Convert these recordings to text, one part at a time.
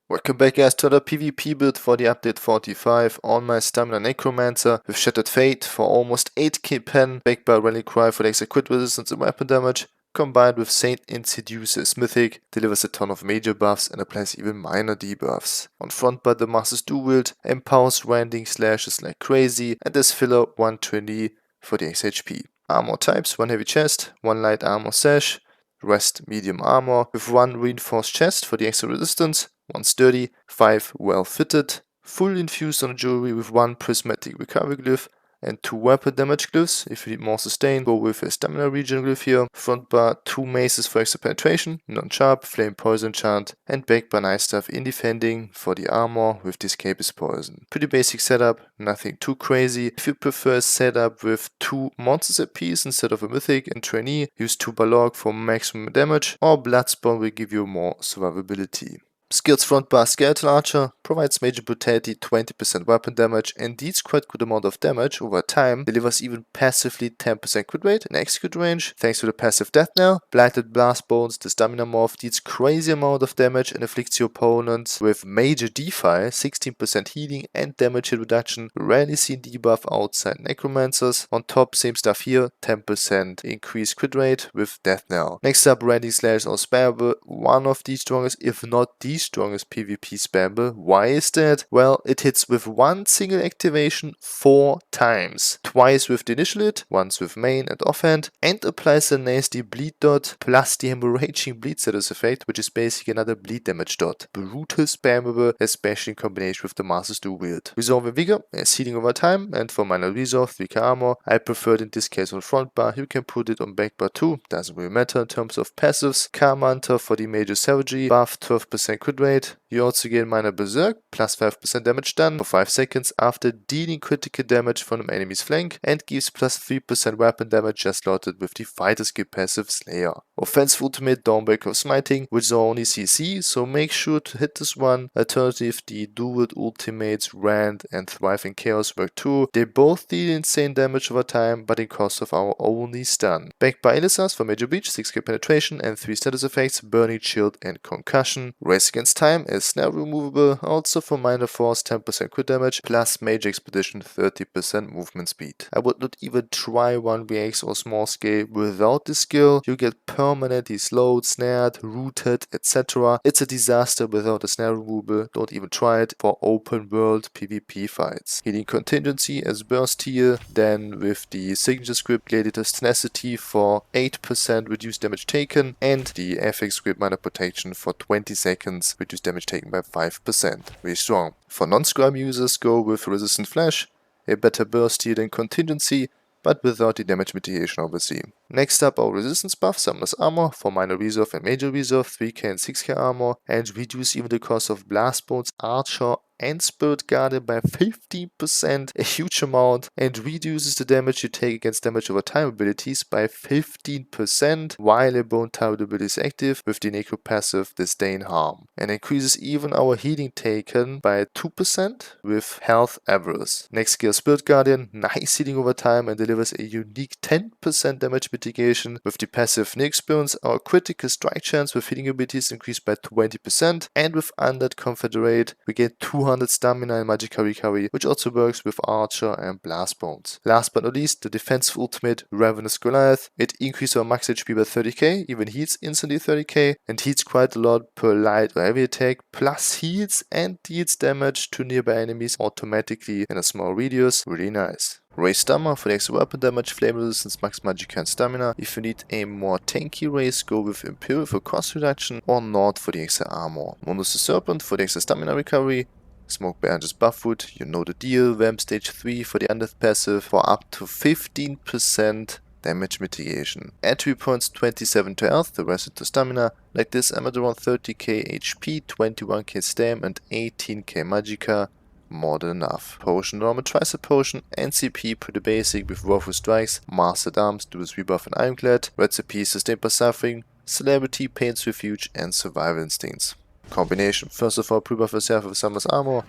Welcome back guys to the PvP build for the update 45 on my Stamina Necromancer with Shattered Fate for almost 8k pen, backed by Rally Cry for the extra crit resistance and weapon damage, combined with Saint and Seducer's Mythic, delivers a ton of major buffs and applies even minor debuffs. On front by the Master's Dual empowers randing slashes like crazy, and as filler 120 for the XHP. Armor types: 1 heavy chest, 1 light armor sash, rest medium armor with 1 reinforced chest for the extra resistance, 1 sturdy, 5 well fitted, full infused on jewelry with 1 prismatic recovery glyph and 2 weapon damage glyphs. If you need more sustain, go with a stamina regen glyph here. Front bar 2 maces for extra penetration, non-sharp, flame poison chant, and back bar nice stuff in defending for the armor with this escapist poison. Pretty basic setup, nothing too crazy. If you prefer a setup with 2 monsters apiece instead of a mythic and trainee, use 2 Balog for maximum damage, or Bloodspawn will give you more survivability. Skills: front bar Skeleton Archer provides major brutality, 20% weapon damage, and deals quite good amount of damage over time, delivers even passively 10% crit rate and execute range thanks to the passive Death Knell. Blighted Blast Bones, the stamina morph, deals crazy amount of damage and afflicts your opponents with major defi, 16% healing and damage hit reduction, rarely seen debuff outside Necromancers. On top, same stuff here, 10% increased crit rate with Death Knell. Next up, Rending Slash or Spammable, one of the strongest, if not the strongest PvP spammable. Why is that? Well, it hits with 1 single activation 4 times. Twice with the initial hit, once with main and offhand, and applies a nasty bleed dot plus the hemorrhaging bleed status effect, which is basically another bleed damage dot. Brutal spammable, especially in combination with the Master's Dual Wield. Resolve and Vigor is healing over time, and for minor resolve, 3k armor. I prefer it in this case on front bar. You can put it on back bar too, doesn't really matter in terms of passives. Karma Hunter for the major savagery, buff 12% crit rate. You also gain minor berserk, plus 5% damage done for 5 seconds after dealing critical damage from an enemy's flank, and gives plus 3% weapon damage just slotted with the fighter skill passive Slayer. Offensive ultimate Dawnbreaker of Smiting, which is only CC, so make sure to hit this one. Alternative, the dual ultimates Rand and Thrive in Chaos work too. They both deal insane damage over time, but in cost of our only stun. Backed by Elisas for major breach, 6k penetration and 3 status effects, Burning Shield and Concussion. Race Against Time is snare removable, also for minor force 10% crit damage, plus major expedition 30% movement speed. I would not even try 1vx or small scale without this skill. You get permanently slowed, snared, rooted, etc. It's a disaster without a snare removal. Don't even try it for open world PvP fights. Healing Contingency as burst heal, then with the signature script Gladiator's Tenacity for 8% reduced damage taken, and the FX script minor protection for 20 seconds reduced damage taken by 5%. Really strong. For non-scrum users, go with Resistant Flash, a better burst heal than Contingency, but without the damage mitigation obviously. Next up, our resistance buff, Summoner's Armor for minor resolve and major resolve, 3k and 6k armor, and reduce even the cost of Blast Bones, Archer and Spirit Guardian by 15%, a huge amount, and reduces the damage you take against damage over time abilities by 15% while a bone type ability is active with the Necro passive Disdain Harm, and increases even our healing taken by 2% with Health Avarice. Next skill, Spirit Guardian, nice healing over time and delivers a unique 10% damage mitigation. With the passive New Experience, our critical strike chance with healing abilities increased by 20%, and with Undead Confederate we get 200 stamina and Magicka recovery, which also works with Archer and Blast Bones. Last but not least, the defensive ultimate Ravenous Goliath. It increases our max HP by 30k, even heals instantly 30k, and heals quite a lot per light or heavy attack, plus heals and deals damage to nearby enemies automatically in a small radius. Really nice. Raise Stamina for the extra weapon damage, flame resistance, max Magicka and stamina. If you need a more tanky raise, go with Imperial for cost reduction, or Nord for the extra armor. Mundus the Serpent for the extra stamina recovery. Smoke Bear and just Buffwood, you know the deal. Vamp stage 3 for the Undeath passive for up to 15% damage mitigation. Attribute points 27 to health, the rest into stamina. Like this, I'm at around 30k HP, 21k stam and 18k Magicka. More than enough. Potion, normal tricep potion, NCP pretty basic with Warful Strikes, Mastered Arms, Dual Rebuff and Ironclad, Recipe, Sustained by Suffering, Celebrity, Pain's Refuge and Survival Instincts. Combination: first of all, pre-buff yourself with Summoner's Armor,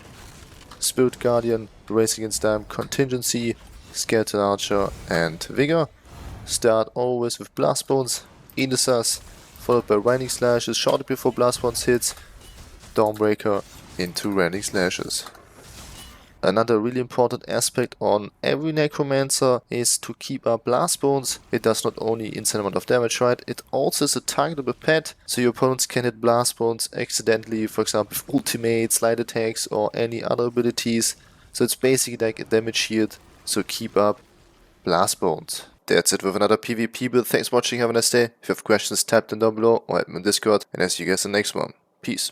Spirit Guardian, Race Against Time, Contingency, Skeleton Archer and Vigor. Start always with Blast Bones, Elisas, followed by Raining Slashes, shortly before Blast Bones hits, Dawnbreaker into Rending Slashes. Another really important aspect on every Necromancer is to keep up blast bones. It does not only insane amount of damage, right? It also is a targetable pet, so your opponents can hit blast bones accidentally, for example with ultimate, slide attacks or any other abilities. So it's basically like a damage shield, so keep up blast bones. That's it with another PvP build. Thanks for watching, have a nice day. If you have questions, type them down below or add me on Discord, and I'll see you guys in the next one. Peace.